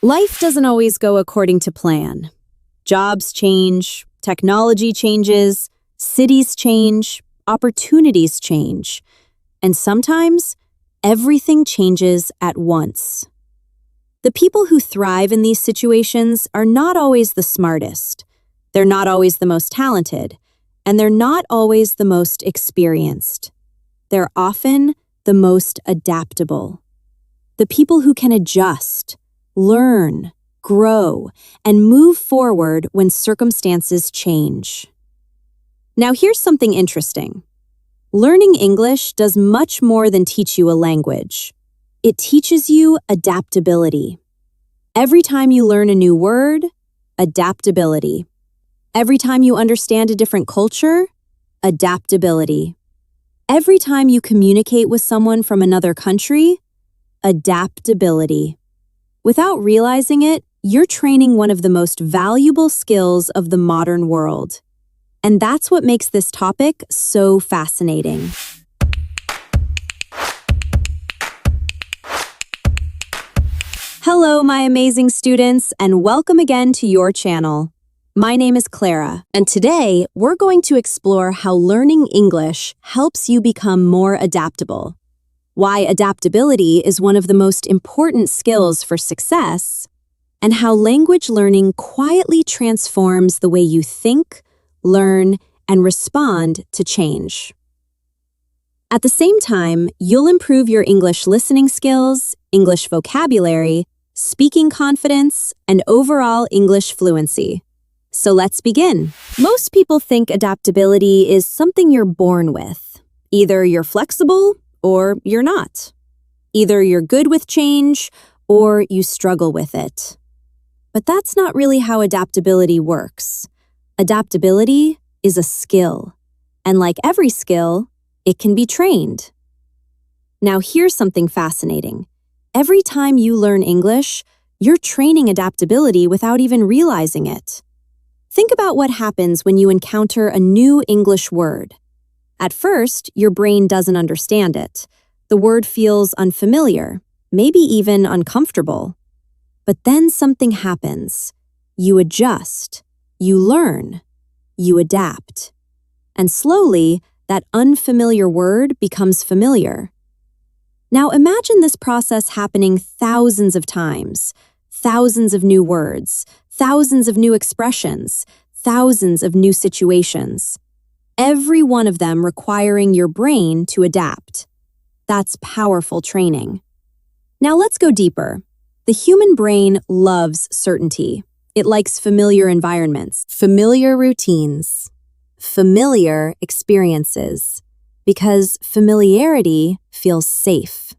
Life doesn't always go according to plan. Jobs change, technology changes, cities change, opportunities change, and sometimes everything changes at once. The people who thrive in these situations are not always the smartest, they're not always the most talented, and they're not always the most experienced. They're often the most adaptable. The people who can adjust, learn, grow, and move forward when circumstances change. Now here's something interesting. Learning English does much more than teach you a language. It teaches you adaptability. Every time you learn a new word, adaptability. Every time you understand a different culture, adaptability. Every time you communicate with someone from another country, adaptability. Without realizing it, you're training one of the most valuable skills of the modern world. And that's what makes this topic so fascinating. Hello, my amazing students, and welcome again to your channel. My name is Clara, and today we're going to explore how learning English helps you become more adaptable, why adaptability is one of the most important skills for success, and how language learning quietly transforms the way you think, learn, and respond to change. At the same time, you'll improve your English listening skills, English vocabulary, speaking confidence, and overall English fluency. So let's begin. Most people think adaptability is something you're born with. Either you're flexible or you're not. Either you're good with change or you struggle with it. But that's not really how adaptability works. Adaptability is a skill, and like every skill, it can be trained. Now here's something fascinating. Every time you learn English, you're training adaptability without even realizing it. Think about what happens when you encounter a new English word. At first, your brain doesn't understand it. The word feels unfamiliar, maybe even uncomfortable. But then something happens. You adjust, you learn, you adapt. And slowly, that unfamiliar word becomes familiar. Now imagine this process happening thousands of times, thousands of new words, thousands of new expressions, thousands of new situations. Every one of them requiring your brain to adapt. That's powerful training. Now let's go deeper. The human brain loves certainty. It likes familiar environments, familiar routines, familiar experiences, because familiarity feels safe.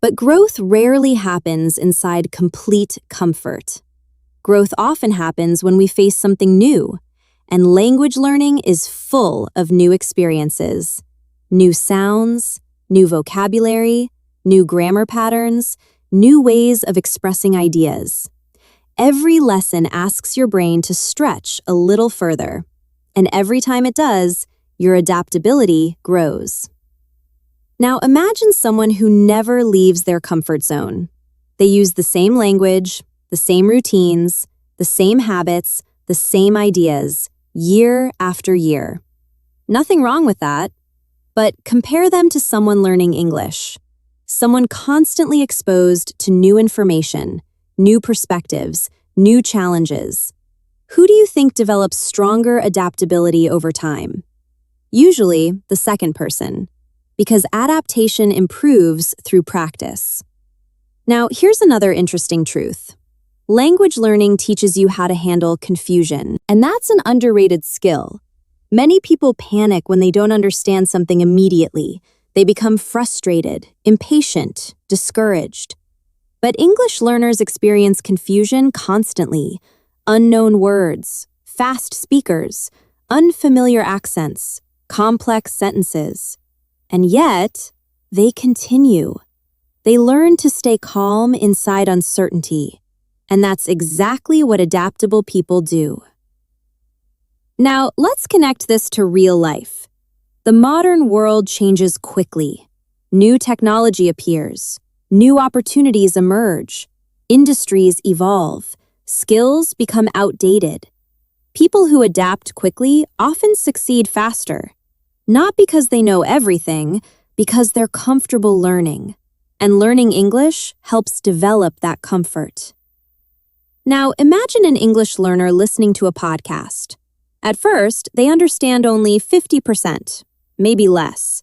But growth rarely happens inside complete comfort. Growth often happens when we face something new, and language learning is full of new experiences, new sounds, new vocabulary, new grammar patterns, new ways of expressing ideas. Every lesson asks your brain to stretch a little further, and every time it does, your adaptability grows. Now imagine someone who never leaves their comfort zone. They use the same language, the same routines, the same habits, the same ideas, year after year. Nothing wrong with that, but compare them to someone learning English. Someone constantly exposed to new information, new perspectives, new challenges. Who do you think develops stronger adaptability over time? Usually, the second person, because adaptation improves through practice. Now, here's another interesting truth. Language learning teaches you how to handle confusion, and that's an underrated skill. Many people panic when they don't understand something immediately. They become frustrated, impatient, discouraged. But English learners experience confusion constantly. Unknown words, fast speakers, unfamiliar accents, complex sentences. And yet, they continue. They learn to stay calm inside uncertainty. And that's exactly what adaptable people do. Now, let's connect this to real life. The modern world changes quickly. New technology appears. New opportunities emerge. Industries evolve. Skills become outdated. People who adapt quickly often succeed faster, not because they know everything, because they're comfortable learning. And learning English helps develop that comfort. Now, imagine an English learner listening to a podcast. At first, they understand only 50%, maybe less.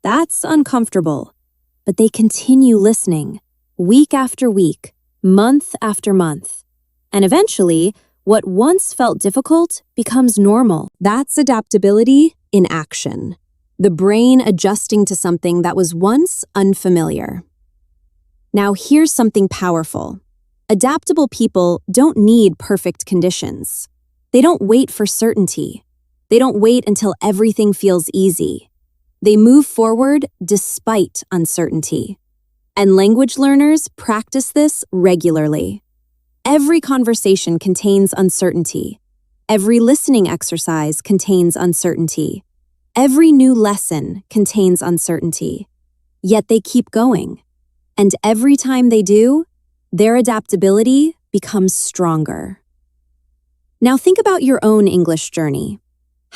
That's uncomfortable. But they continue listening, week after week, month after month. And eventually, what once felt difficult becomes normal. That's adaptability in action. The brain adjusting to something that was once unfamiliar. Now, here's something powerful. Adaptable people don't need perfect conditions. They don't wait for certainty. They don't wait until everything feels easy. They move forward despite uncertainty. And language learners practice this regularly. Every conversation contains uncertainty. Every listening exercise contains uncertainty. Every new lesson contains uncertainty. Yet they keep going. And every time they do, their adaptability becomes stronger. Now think about your own English journey.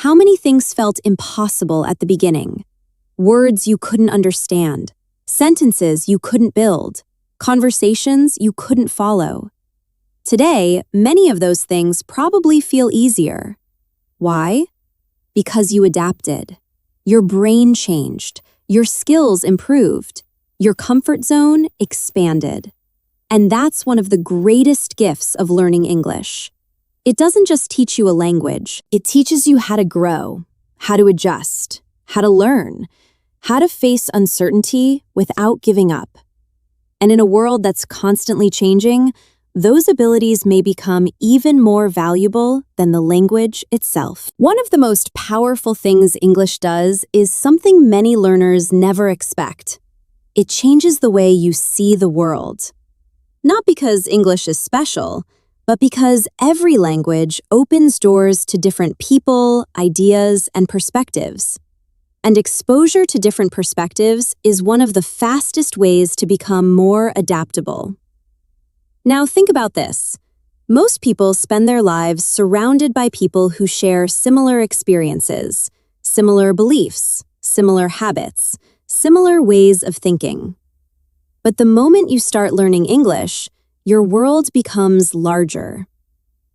How many things felt impossible at the beginning? Words you couldn't understand, sentences you couldn't build, conversations you couldn't follow. Today, many of those things probably feel easier. Why? Because you adapted. Your brain changed. Your skills improved. Your comfort zone expanded. And that's one of the greatest gifts of learning English. It doesn't just teach you a language, it teaches you how to grow, how to adjust, how to learn, how to face uncertainty without giving up. And in a world that's constantly changing, those abilities may become even more valuable than the language itself. One of the most powerful things English does is something many learners never expect. It changes the way you see the world. Not because English is special, but because every language opens doors to different people, ideas, and perspectives. And exposure to different perspectives is one of the fastest ways to become more adaptable. Now think about this. Most people spend their lives surrounded by people who share similar experiences, similar beliefs, similar habits, similar ways of thinking. But the moment you start learning English, your world becomes larger.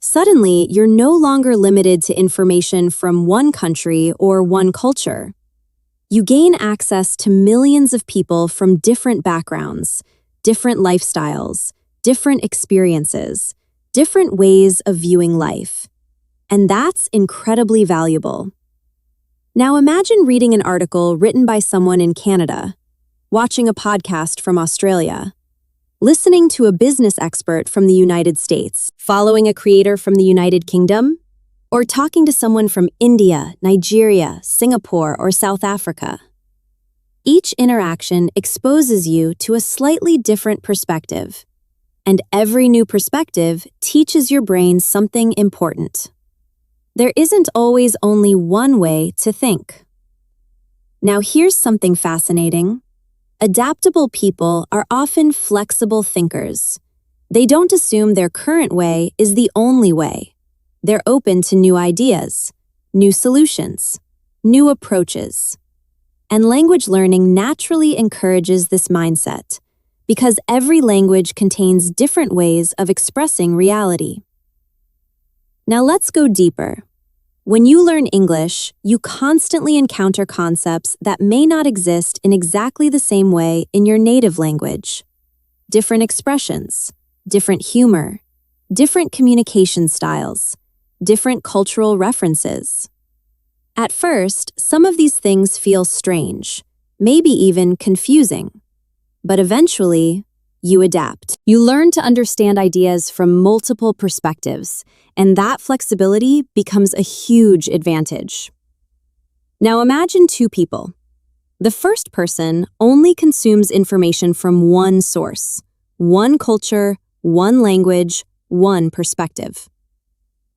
Suddenly, you're no longer limited to information from one country or one culture. You gain access to millions of people from different backgrounds, different lifestyles, different experiences, different ways of viewing life. And that's incredibly valuable. Now imagine reading an article written by someone in Canada, watching a podcast from Australia, listening to a business expert from the United States, following a creator from the United Kingdom, or talking to someone from India, Nigeria, Singapore, or South Africa. Each interaction exposes you to a slightly different perspective, and every new perspective teaches your brain something important. There isn't always only one way to think. Now here's something fascinating. Adaptable people are often flexible thinkers. They don't assume their current way is the only way. They're open to new ideas, new solutions, new approaches. And language learning naturally encourages this mindset, because every language contains different ways of expressing reality. Now let's go deeper. When you learn English, you constantly encounter concepts that may not exist in exactly the same way in your native language. Different expressions, different humor, different communication styles, different cultural references. At first, some of these things feel strange, maybe even confusing. But eventually, you adapt. You learn to understand ideas from multiple perspectives, and that flexibility becomes a huge advantage. Now imagine two people. The first person only consumes information from one source, one culture, one language, one perspective.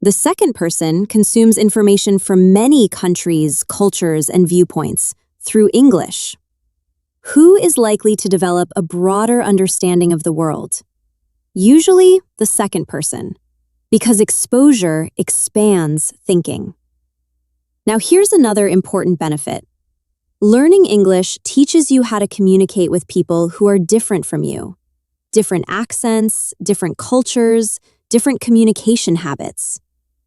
The second person consumes information from many countries, cultures, and viewpoints through English. Who is likely to develop a broader understanding of the world? Usually the second person, because exposure expands thinking. Now here's another important benefit. Learning English teaches you how to communicate with people who are different from you. Different accents, different cultures, different communication habits.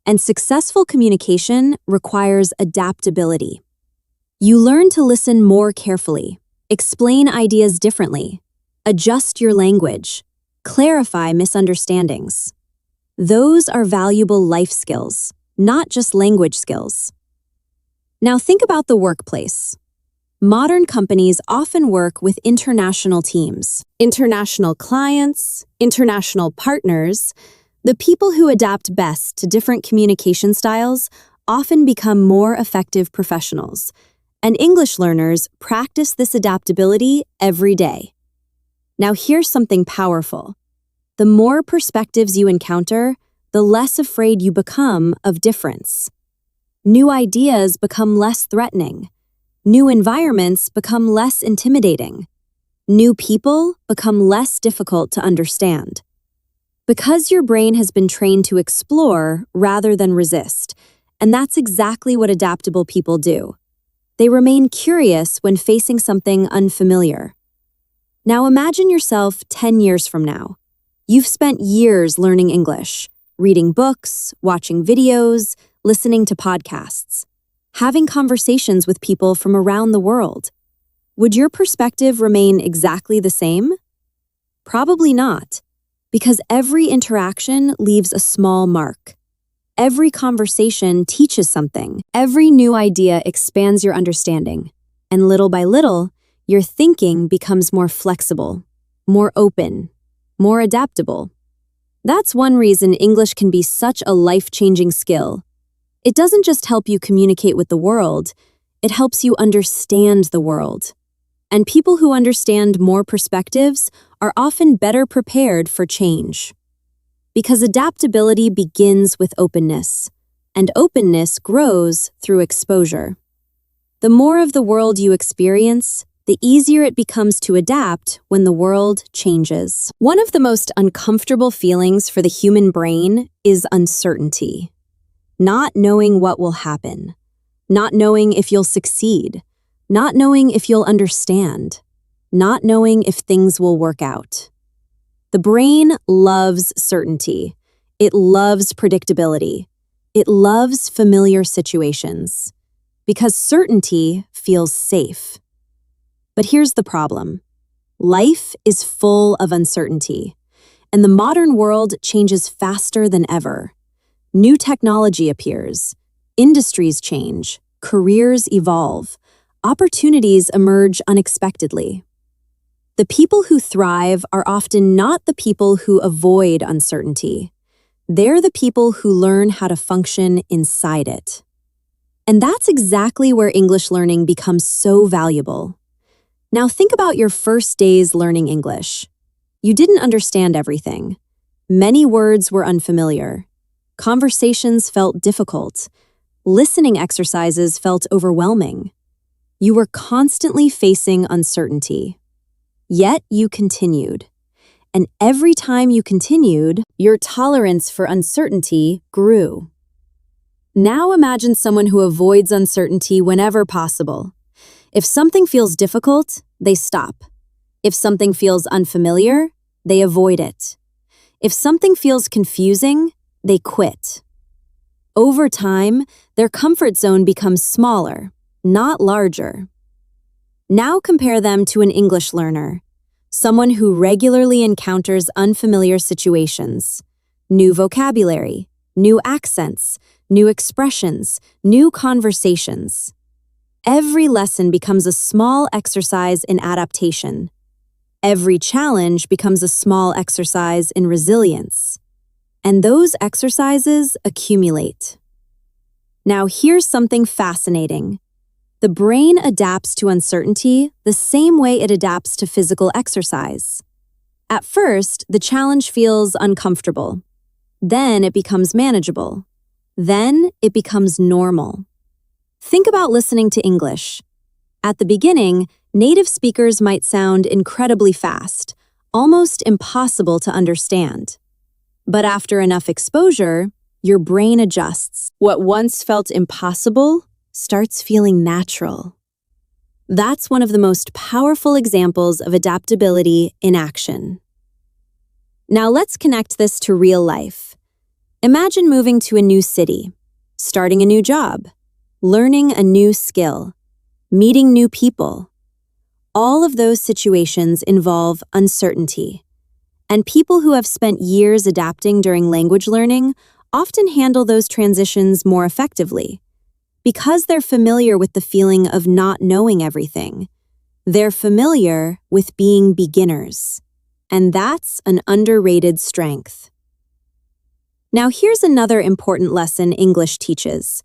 And successful communication requires adaptability. You learn to listen more carefully, explain ideas differently, adjust your language, clarify misunderstandings. Those are valuable life skills, not just language skills. Now think about the workplace. Modern companies often work with international teams, international clients, international partners. The people who adapt best to different communication styles often become more effective professionals, and English learners practice this adaptability every day. Now here's something powerful. The more perspectives you encounter, the less afraid you become of difference. New ideas become less threatening. New environments become less intimidating. New people become less difficult to understand. Because your brain has been trained to explore rather than resist, and that's exactly what adaptable people do. They remain curious when facing something unfamiliar. Now imagine yourself 10 years from now. You've spent years learning English, reading books, watching videos, listening to podcasts, having conversations with people from around the world. Would your perspective remain exactly the same? Probably not, because every interaction leaves a small mark. Every conversation teaches something. Every new idea expands your understanding. And little by little, your thinking becomes more flexible, more open, more adaptable. That's one reason English can be such a life-changing skill. It doesn't just help you communicate with the world, it helps you understand the world. And people who understand more perspectives are often better prepared for change. Because adaptability begins with openness, and openness grows through exposure. The more of the world you experience, the easier it becomes to adapt when the world changes. One of the most uncomfortable feelings for the human brain is uncertainty. Not knowing what will happen, not knowing if you'll succeed, not knowing if you'll understand, not knowing if things will work out. The brain loves certainty. It loves predictability. It loves familiar situations, because certainty feels safe. But here's the problem. Life is full of uncertainty, and the modern world changes faster than ever. New technology appears, industries change, careers evolve, opportunities emerge unexpectedly. The people who thrive are often not the people who avoid uncertainty. They're the people who learn how to function inside it. And that's exactly where English learning becomes so valuable. Now think about your first days learning English. You didn't understand everything. Many words were unfamiliar. Conversations felt difficult. Listening exercises felt overwhelming. You were constantly facing uncertainty. Yet you continued. And every time you continued, your tolerance for uncertainty grew. Now imagine someone who avoids uncertainty whenever possible. If something feels difficult, they stop. If something feels unfamiliar, they avoid it. If something feels confusing, they quit. Over time, their comfort zone becomes smaller, not larger. Now compare them to an English learner, someone who regularly encounters unfamiliar situations, new vocabulary, new accents, new expressions, new conversations. Every lesson becomes a small exercise in adaptation. Every challenge becomes a small exercise in resilience. And those exercises accumulate. Now here's something fascinating. The brain adapts to uncertainty the same way it adapts to physical exercise. At first, the challenge feels uncomfortable. Then it becomes manageable. Then it becomes normal. Think about listening to English. At the beginning, native speakers might sound incredibly fast, almost impossible to understand. But after enough exposure, your brain adjusts. What once felt impossible starts feeling natural. That's one of the most powerful examples of adaptability in action. Now let's connect this to real life. Imagine moving to a new city, starting a new job, learning a new skill, meeting new people. All of those situations involve uncertainty. And people who have spent years adapting during language learning often handle those transitions more effectively. Because they're familiar with the feeling of not knowing everything, they're familiar with being beginners. And that's an underrated strength. Now here's another important lesson English teaches.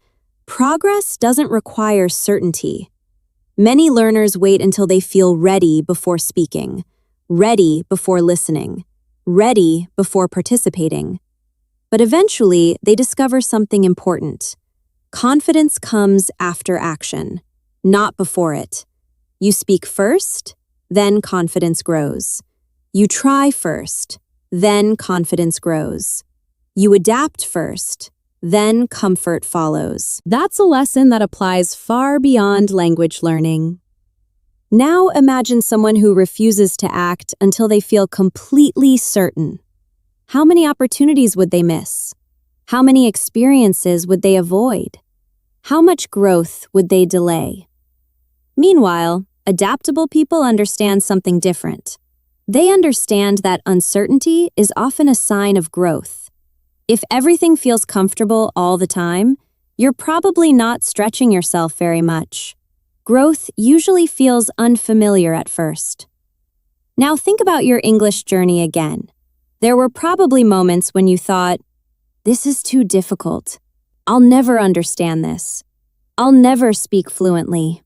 Progress doesn't require certainty. Many learners wait until they feel ready before speaking, ready before listening, ready before participating. But eventually, they discover something important. Confidence comes after action, not before it. You speak first, then confidence grows. You try first, then confidence grows. You adapt first, then comfort follows. That's a lesson that applies far beyond language learning. Now imagine someone who refuses to act until they feel completely certain. How many opportunities would they miss? How many experiences would they avoid? How much growth would they delay? Meanwhile, adaptable people understand something different. They understand that uncertainty is often a sign of growth. If everything feels comfortable all the time, you're probably not stretching yourself very much. Growth usually feels unfamiliar at first. Now think about your English journey again. There were probably moments when you thought, "This is too difficult. I'll never understand this. I'll never speak fluently."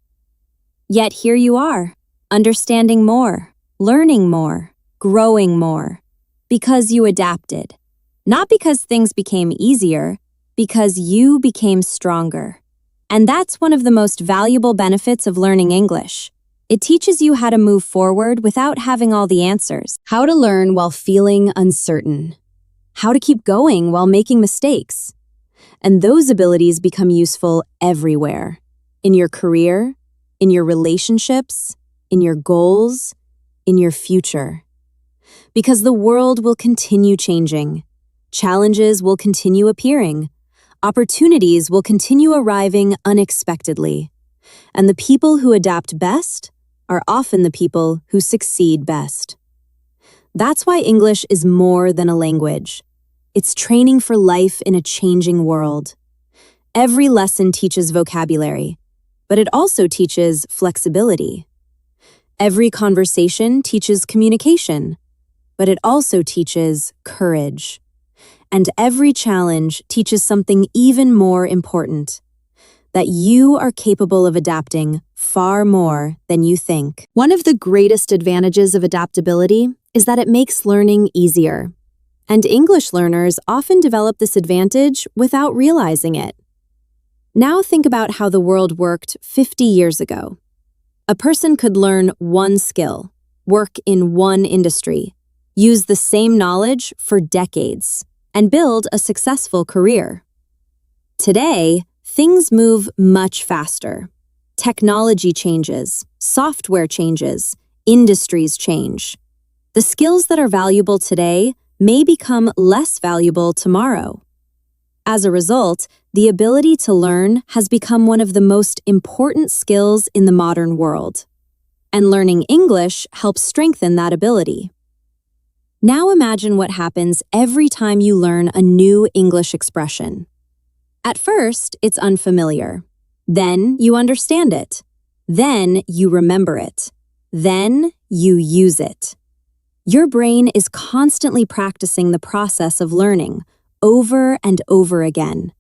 Yet here you are, understanding more, learning more, growing more, because you adapted. Not because things became easier, because you became stronger. And that's one of the most valuable benefits of learning English. It teaches you how to move forward without having all the answers, how to learn while feeling uncertain, how to keep going while making mistakes. And those abilities become useful everywhere, in your career, in your relationships, in your goals, in your future. Because the world will continue changing, challenges will continue appearing, opportunities will continue arriving unexpectedly, and the people who adapt best are often the people who succeed best. That's why English is more than a language. It's training for life in a changing world. Every lesson teaches vocabulary, but it also teaches flexibility. Every conversation teaches communication, but it also teaches courage. And every challenge teaches something even more important, that you are capable of adapting far more than you think. One of the greatest advantages of adaptability is that it makes learning easier. And English learners often develop this advantage without realizing it. Now think about how the world worked 50 years ago. A person could learn one skill, work in one industry, use the same knowledge for decades, and build a successful career. Today, things move much faster. Technology changes, software changes, industries change. The skills that are valuable today may become less valuable tomorrow. As a result, the ability to learn has become one of the most important skills in the modern world. And learning English helps strengthen that ability. Now imagine what happens every time you learn a new English expression. At first, it's unfamiliar. Then you understand it. Then you remember it. Then you use it. Your brain is constantly practicing the process of learning over and over again.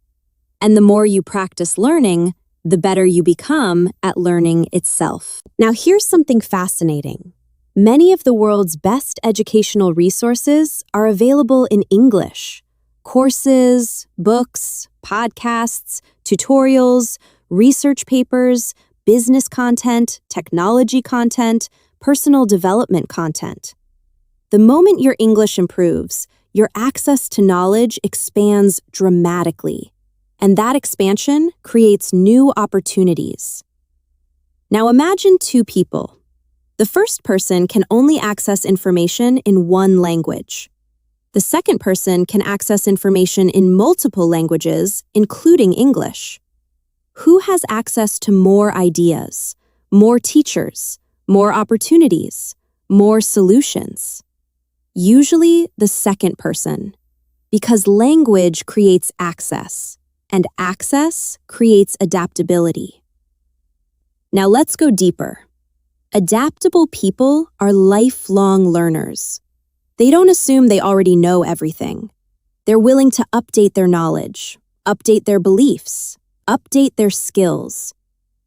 And the more you practice learning, the better you become at learning itself. Now here's something fascinating. Many of the world's best educational resources are available in English. Courses, books, podcasts, tutorials, research papers, business content, technology content, personal development content. The moment your English improves, your access to knowledge expands dramatically, and that expansion creates new opportunities. Now imagine two people. The first person can only access information in one language. The second person can access information in multiple languages, including English. Who has access to more ideas, more teachers, more opportunities, more solutions? Usually the second person, because language creates access, and access creates adaptability. Now let's go deeper. Adaptable people are lifelong learners. They don't assume they already know everything. They're willing to update their knowledge, update their beliefs, update their skills.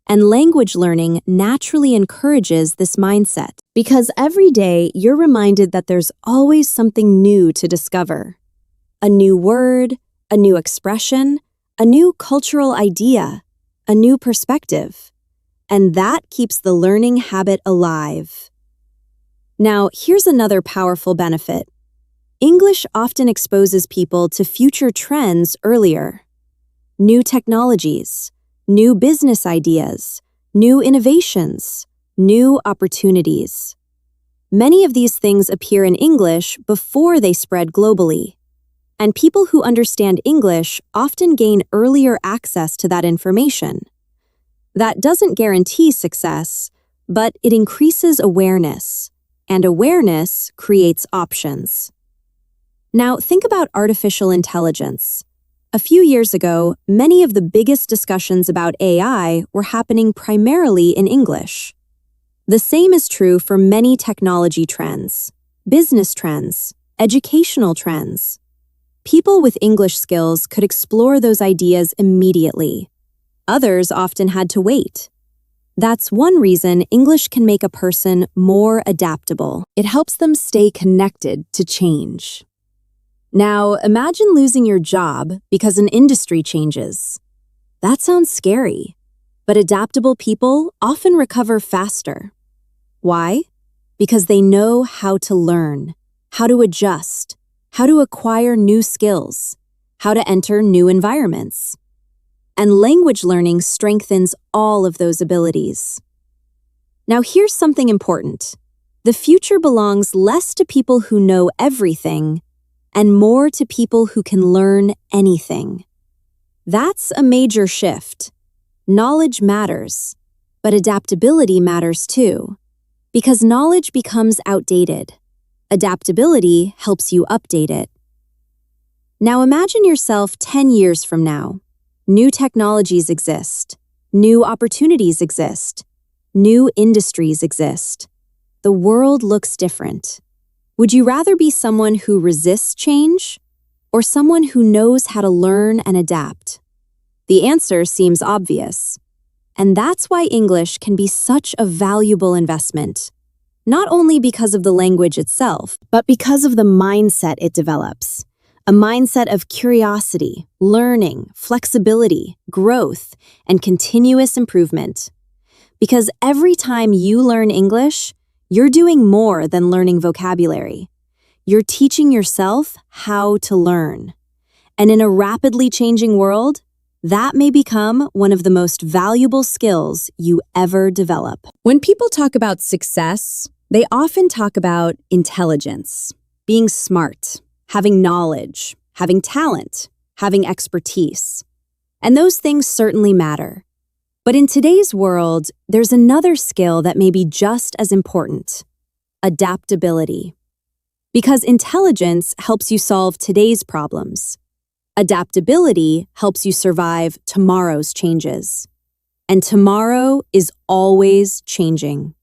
And language learning naturally encourages this mindset because every day you're reminded that there's always something new to discover. A new word, a new expression, a new cultural idea, a new perspective. And that keeps the learning habit alive. Now, here's another powerful benefit. English often exposes people to future trends earlier. New technologies, new business ideas, new innovations, new opportunities. Many of these things appear in English before they spread globally. And people who understand English often gain earlier access to that information. That doesn't guarantee success, but it increases awareness. And awareness creates options. Now, think about artificial intelligence. A few years ago, many of the biggest discussions about AI were happening primarily in English. The same is true for many technology trends, business trends, educational trends. People with English skills could explore those ideas immediately. Others often had to wait. That's one reason English can make a person more adaptable. It helps them stay connected to change. Now, imagine losing your job because an industry changes. That sounds scary, but adaptable people often recover faster. Why? Because they know how to learn, how to adjust, how to acquire new skills, how to enter new environments. And language learning strengthens all of those abilities. Now here's something important. The future belongs less to people who know everything and more to people who can learn anything. That's a major shift. Knowledge matters, but adaptability matters too, because knowledge becomes outdated. Adaptability helps you update it. Now imagine yourself 10 years from now. New technologies exist. New opportunities exist. New industries exist. The world looks different. Would you rather be someone who resists change or someone who knows how to learn and adapt? The answer seems obvious. And that's why English can be such a valuable investment, not only because of the language itself, but because of the mindset it develops. A mindset of curiosity, learning, flexibility, growth, and continuous improvement. Because every time you learn English, you're doing more than learning vocabulary. You're teaching yourself how to learn. And in a rapidly changing world, that may become one of the most valuable skills you ever develop. When people talk about success, they often talk about intelligence, being smart, having knowledge, having talent, having expertise. And those things certainly matter. But in today's world, there's another skill that may be just as important: adaptability. Because intelligence helps you solve today's problems. Adaptability helps you survive tomorrow's changes. And tomorrow is always changing.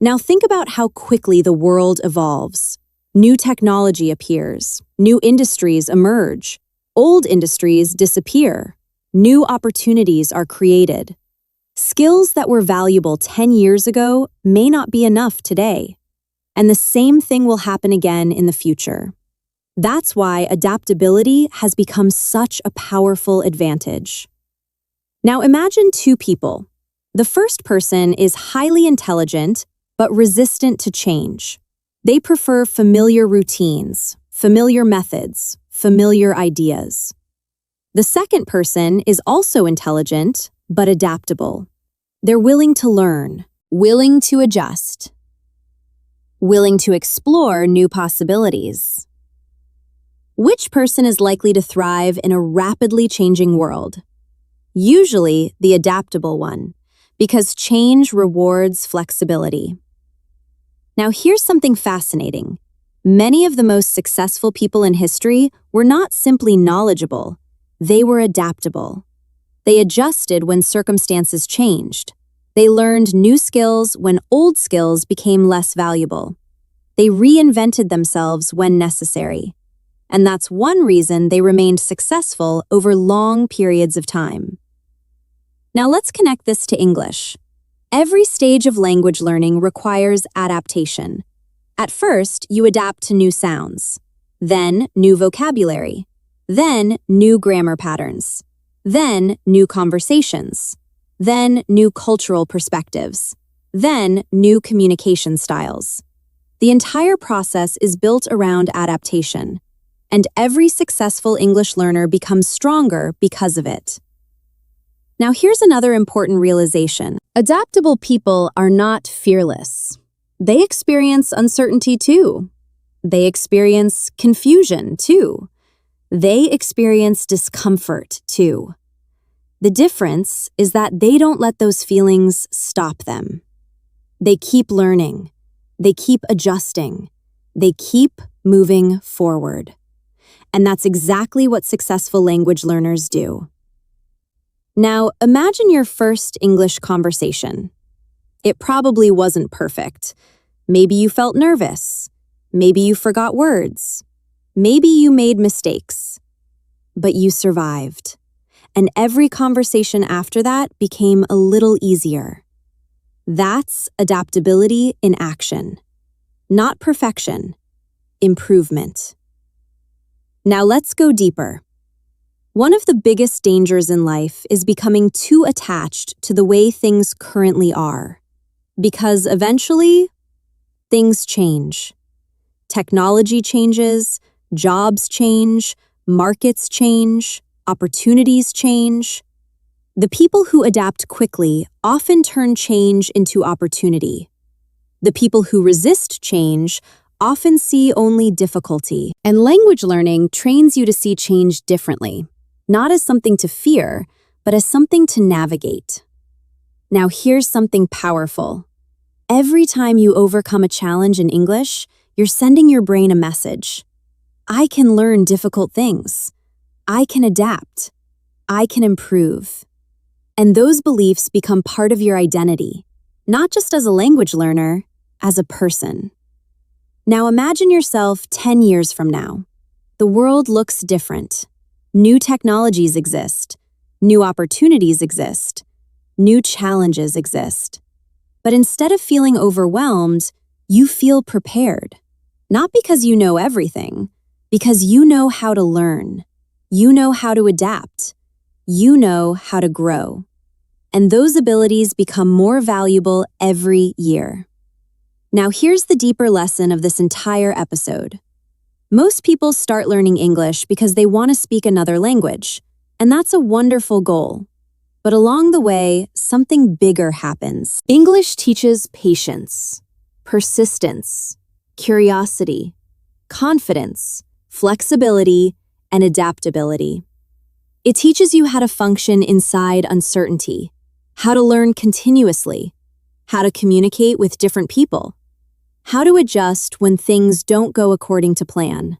Now think about how quickly the world evolves. New technology appears, new industries emerge, old industries disappear, new opportunities are created. Skills that were valuable 10 years ago may not be enough today, and the same thing will happen again in the future. That's why adaptability has become such a powerful advantage. Now imagine two people. The first person is highly intelligent, but resistant to change. They prefer familiar routines, familiar methods, familiar ideas. The second person is also intelligent, but adaptable. They're willing to learn, willing to adjust, willing to explore new possibilities. Which person is likely to thrive in a rapidly changing world? Usually the adaptable one, because change rewards flexibility. Now here's something fascinating. Many of the most successful people in history were not simply knowledgeable, they were adaptable. They adjusted when circumstances changed. They learned new skills when old skills became less valuable. They reinvented themselves when necessary. And that's one reason they remained successful over long periods of time. Now let's connect this to English. Every stage of language learning requires adaptation. At first, you adapt to new sounds, then new vocabulary, then new grammar patterns, then new conversations, then new cultural perspectives, then new communication styles. The entire process is built around adaptation, and every successful English learner becomes stronger because of it. Now here's another important realization. Adaptable people are not fearless. They experience uncertainty too. They experience confusion too. They experience discomfort too. The difference is that they don't let those feelings stop them. They keep learning. They keep adjusting. They keep moving forward. And that's exactly what successful language learners do. Now, imagine your first English conversation. It probably wasn't perfect. Maybe you felt nervous. Maybe you forgot words. Maybe you made mistakes. But you survived. And every conversation after that became a little easier. That's adaptability in action. Not perfection, improvement. Now let's go deeper. One of the biggest dangers in life is becoming too attached to the way things currently are. Because eventually, things change. Technology changes, jobs change, markets change, opportunities change. The people who adapt quickly often turn change into opportunity. The people who resist change often see only difficulty. And language learning trains you to see change differently, not as something to fear, but as something to navigate. Now here's something powerful. Every time you overcome a challenge in English, you're sending your brain a message. I can learn difficult things. I can adapt. I can improve. And those beliefs become part of your identity, not just as a language learner, as a person. Now imagine yourself 10 years from now. The world looks different. New technologies exist. New opportunities exist. New challenges exist. But instead of feeling overwhelmed, you feel prepared. Not because you know everything, because you know how to learn. You know how to adapt. You know how to grow. And those abilities become more valuable every year. Now here's the deeper lesson of this entire episode. Most people start learning English because they want to speak another language, and that's a wonderful goal. But along the way, something bigger happens. English teaches patience, persistence, curiosity, confidence, flexibility, and adaptability. It teaches you how to function inside uncertainty, how to learn continuously, how to communicate with different people, how to adjust when things don't go according to plan.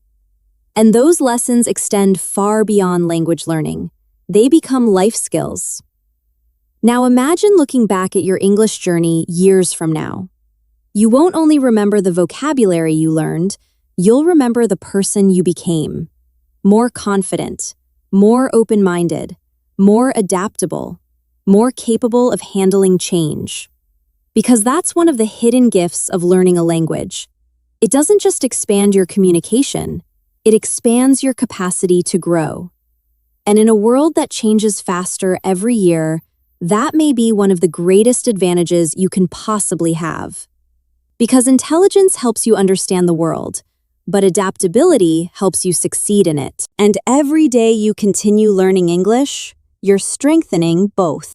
And those lessons extend far beyond language learning. They become life skills. Now imagine looking back at your English journey years from now. You won't only remember the vocabulary you learned, you'll remember the person you became. More confident, more open-minded, more adaptable, more capable of handling change. Because that's one of the hidden gifts of learning a language. It doesn't just expand your communication, it expands your capacity to grow. And in a world that changes faster every year, that may be one of the greatest advantages you can possibly have. Because intelligence helps you understand the world, but adaptability helps you succeed in it. And every day you continue learning English, you're strengthening both.